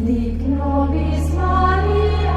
Lic nobis Maria.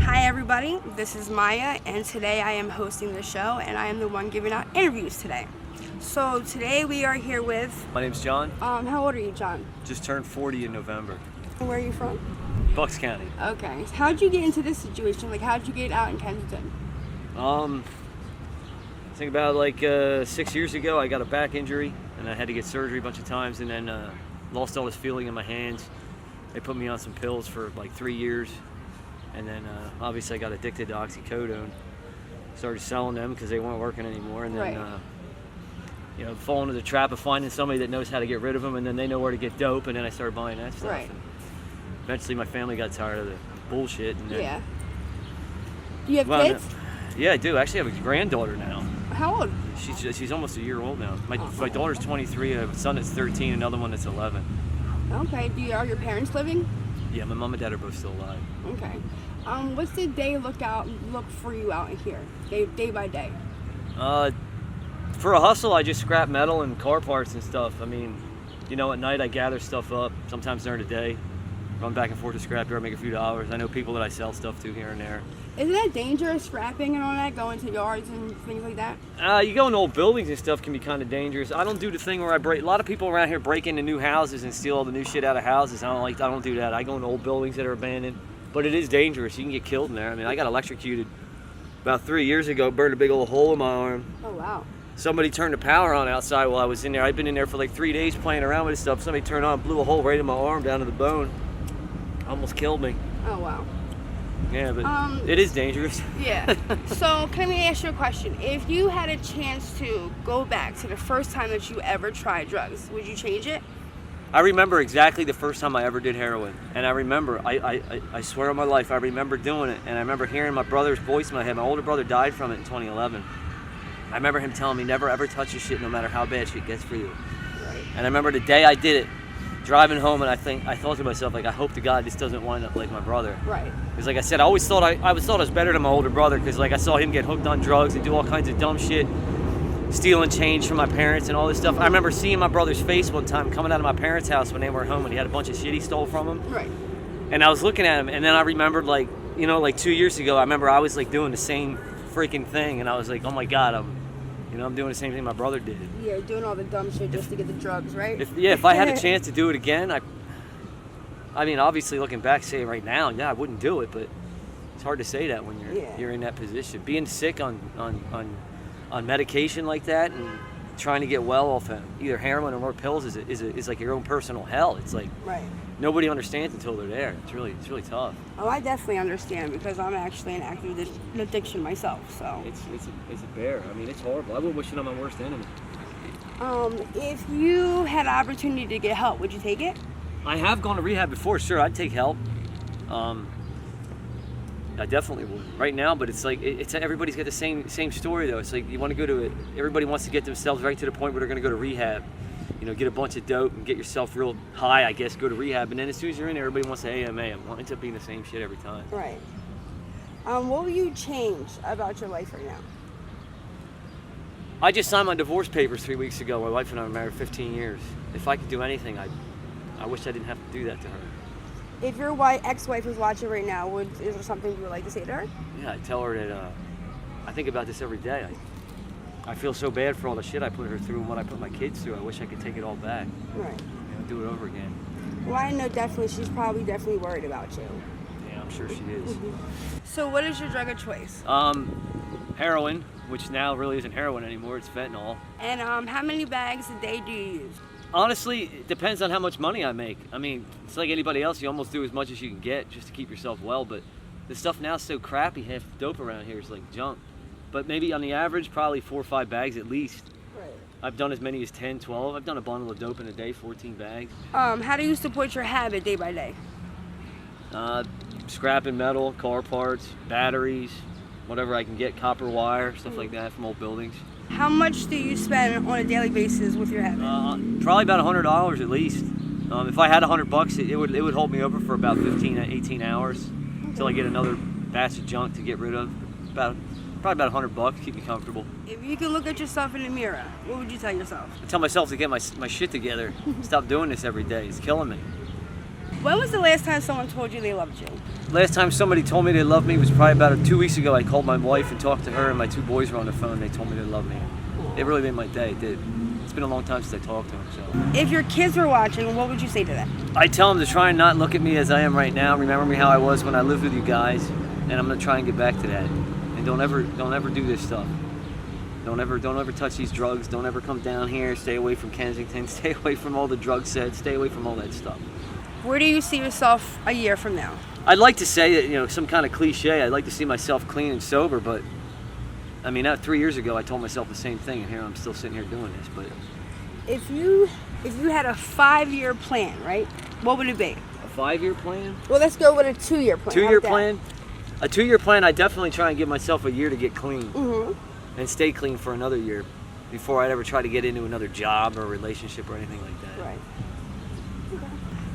Hi everybody, this is Maya, and today I am hosting the show, and I am the one giving out interviews today. So today we are here with... My name's John. How old are you, John? Just turned 40 in November. Where are you from? Bucks County. Okay. So how'd you get into this situation? Like, how'd you get out in Kensington? I think about 6 years ago, I got a back injury, and I had to get surgery a bunch of times, and then lost all this feeling in my hands. They put me on some pills for like 3 years, and then obviously I got addicted to oxycodone. Started selling them because they weren't working anymore, and then fall into the trap of finding somebody that knows how to get rid of them, and then they know where to get dope, and then I started buying that stuff. Right. And eventually my family got tired of the bullshit. And then, Yeah. Do you have kids? Yeah, I do. Actually, I have a granddaughter now. How old? She's almost a year old now. My daughter's 23, I have a son that's 13, another one that's 11. Okay. Are your parents living? Yeah, my mom and dad are both still alive. Okay. What's the day look for you out in here, day by day? For a hustle, I just scrap metal and car parts and stuff. I mean, at night I gather stuff up, sometimes during the day. Run back and forth to scrapyard, make a few dollars. I know people that I sell stuff to here and there. Isn't that dangerous, scrapping and all that, going to yards and things like that? You go in old buildings and stuff can be kind of dangerous. I don't do the thing where I break. A lot of people around here break into new houses and steal all the new shit out of houses. I don't do that. I go into old buildings that are abandoned, but it is dangerous. You can get killed in there. I mean, I got electrocuted about 3 years ago. Burned a big old hole in my arm. Oh wow. Somebody turned the power on outside while I was in there. I'd been in there for like 3 days playing around with this stuff. Somebody turned on, blew a hole right in my arm down to the bone. Almost killed me. Oh wow. Yeah, but it is dangerous. Yeah. So, can I ask you a question? If you had a chance to go back to the first time that you ever tried drugs, would you change it? I remember exactly the first time I ever did heroin. And I remember, I swear on my life, I remember doing it. And I remember hearing my brother's voice in my head. My older brother died from it in 2011. I remember him telling me, never ever touch your shit no matter how bad shit gets for you. Right. And I remember the day I did it, driving home, and I thought to myself, I hope to God this doesn't wind up like my brother. Right. Because like I said, I always thought I was better than my older brother, because I saw him get hooked on drugs and do all kinds of dumb shit, stealing change from my parents and all this stuff. I remember seeing my brother's face one time coming out of my parents' house when they were home, and he had a bunch of shit he stole from him. Right. And I was looking at him, and then I remembered 2 years ago, I remember I was doing the same freaking thing, and I was like, oh my God, I'm doing the same thing my brother did. Yeah, doing all the dumb shit just to get the drugs, right? If I had a chance to do it again, I mean, obviously looking back, saying right now, yeah, I wouldn't do it, but it's hard to say that when you're in that position. Being sick on medication like that and trying to get well off of either heroin or more pills is like your own personal hell. It's like nobody understands until they're there. It's really tough. Oh, I definitely understand, because I'm actually in active addiction myself. So it's a bear. I mean, it's horrible. I wouldn't wish it on my worst enemy. If you had an opportunity to get help, would you take it? I have gone to rehab before. Sure, I'd take help. I definitely would right now, but it's like everybody's got the same story though. It's like you want to go to it. Everybody wants to get themselves right to the point where they're going to go to rehab. Get a bunch of dope and get yourself real high, I guess, go to rehab, and then as soon as you're in there, everybody wants to AMA. It ends up being the same shit every time. Right. What will you change about your life right now? I just signed my divorce papers 3 weeks ago. My wife and I were married 15 years. If I could do anything, I wish I didn't have to do that to her. If your ex-wife was watching right now, is there something you would like to say to her? Yeah, I tell her that I think about this every day. I feel so bad for all the shit I put her through and what I put my kids through. I wish I could take it all back. Right. Do it over again. Well, I know she's probably definitely worried about you. Yeah, I'm sure she is. So what is your drug of choice? Heroin, which now really isn't heroin anymore. It's fentanyl. And how many bags a day do you use? Honestly, it depends on how much money I make. I mean, it's like anybody else. You almost do as much as you can get just to keep yourself well. But the stuff now is so crappy. Half the dope around here is like junk. But maybe on the average, probably 4 or 5 bags at least. Right. I've done as many as 10, 12. I've done a bundle of dope in a day, 14 bags. How do you support your habit day by day? Scrapping metal, car parts, batteries, whatever I can get, copper wire, stuff like that from old buildings. How much do you spend on a daily basis with your habit? Probably about $100 at least. If I had $100, it would hold me over for about 15 to 18 hours until I get another batch of junk to get rid of. Probably Probably about $100, keep me comfortable. If you can look at yourself in the mirror, what would you tell yourself? I tell myself to get my shit together. Stop doing this every day. It's killing me. When was the last time someone told you they loved you? Last time somebody told me they loved me was probably about 2 weeks ago. I called my wife and talked to her, and my 2 boys were on the phone. They told me they loved me. It really made my day. It did. It's been a long time since I talked to them. So If your kids were watching, what would you say to them? I tell them to try and not look at me as I am right now. Remember me how I was when I lived with you guys, and I'm gonna try and get back to that. And don't ever do this stuff. Don't ever touch these drugs. Don't ever come down here. Stay away from Kensington. Stay away from all the drug sets. Stay away from all that stuff. Where do you see yourself a year from now? I'd like to say that, you know, some kind of cliche. I'd like to see myself clean and sober, but I mean, 3 years ago, I told myself the same thing, and here I'm still sitting here doing this. But If you had a 5-year plan, right? What would it be? a 5-year plan? Well, let's go with a 2-year plan. 2-year plan? A 2-year plan, I definitely try and give myself a year to get clean Mm-hmm. and stay clean for another year before I'd ever try to get into another job or relationship or anything like that. Right. Okay.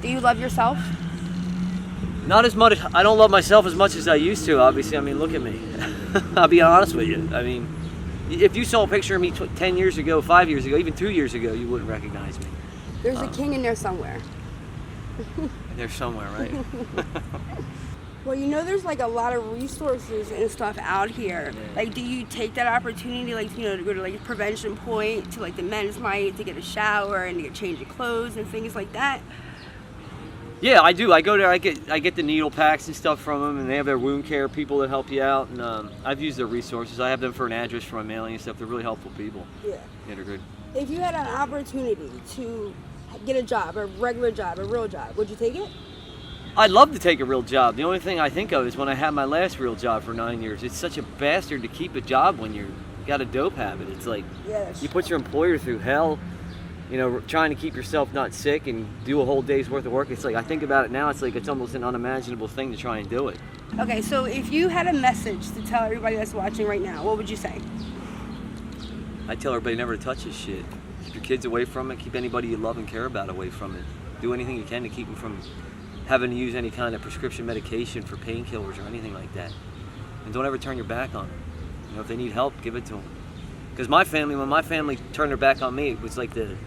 Do you love yourself? Not as much. I don't love myself as much as I used to, obviously. I mean, look at me. I'll be honest with you. I mean, if you saw a picture of me 10 years ago, 5 years ago, even 2 years ago, you wouldn't recognize me. There's a king in there somewhere. They're somewhere, right? Well, you know, there's like a lot of resources and stuff out here. Like, do you take that opportunity, like, you know, to go to like a prevention point, to like the men's night, to get a shower and to get change of clothes and things like that? Yeah, I do. I go there. I get the needle packs and stuff from them, and they have their wound care people that help you out. And I've used their resources. I have them for an address for my mailing and stuff. They're really helpful people. Yeah. Yeah, they're good. If you had an opportunity to get a job, a regular job, a real job, would you take it? I'd love to take a real job. The only thing I think of is when I had my last real job for 9 years. It's such a bastard to keep a job when you got a dope habit. It's like you put your employer through hell, you know, trying to keep yourself not sick and do a whole day's worth of work. It's like, I think about it now, it's like it's almost an unimaginable thing to try and do it. Okay, so if you had a message to tell everybody that's watching right now, what would you say? I tell everybody never to touch this shit. Keep your kids away from it. Keep anybody you love and care about away from it. Do anything you can to keep them from having to use any kind of prescription medication for painkillers or anything like that. And don't ever turn your back on them. You know, if they need help, give it to them. Because when my family turned their back on me, it was like I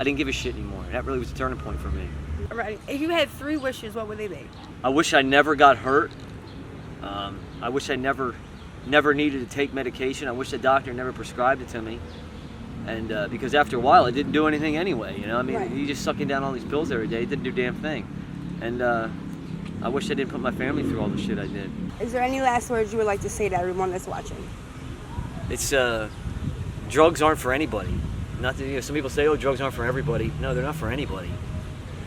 didn't give a shit anymore. That really was a turning point for me. All right. If you had 3 wishes, what would they be? I wish I never got hurt. I wish I never needed to take medication. I wish the doctor never prescribed it to me. And because after a while, it didn't do anything anyway. You know, I mean, Right. you just sucking down all these pills every day. It didn't do a damn thing. And I wish I didn't put my family through all the shit I did. Is there any last words you would like to say to everyone that's watching? It's drugs aren't for anybody. Not that, you know, some people say, oh, drugs aren't for everybody. No, they're not for anybody.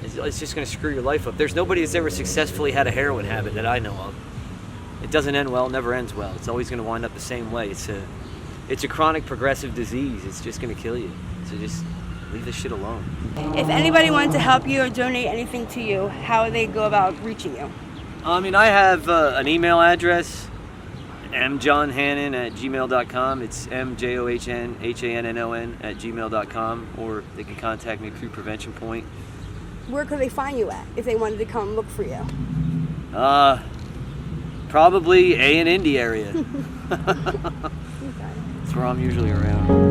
It's just going to screw your life up. There's nobody that's ever successfully had a heroin habit that I know of. It doesn't end well, never ends well. It's always going to wind up the same way. It's a chronic progressive disease. It's just going to kill you. So just leave this shit alone. If anybody wanted to help you or donate anything to you, how would they go about reaching you? I mean, I have an email address, mjohnhannon@gmail.com. It's mjohnhannon@gmail.com, or they can contact me through Prevention Point. Where could they find you at if they wanted to come look for you? Probably A and Indy area. That's where I'm usually around.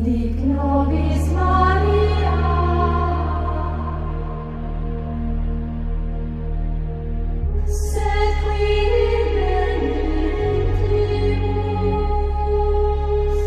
Dic nobis Maria, sed qui benedictibus,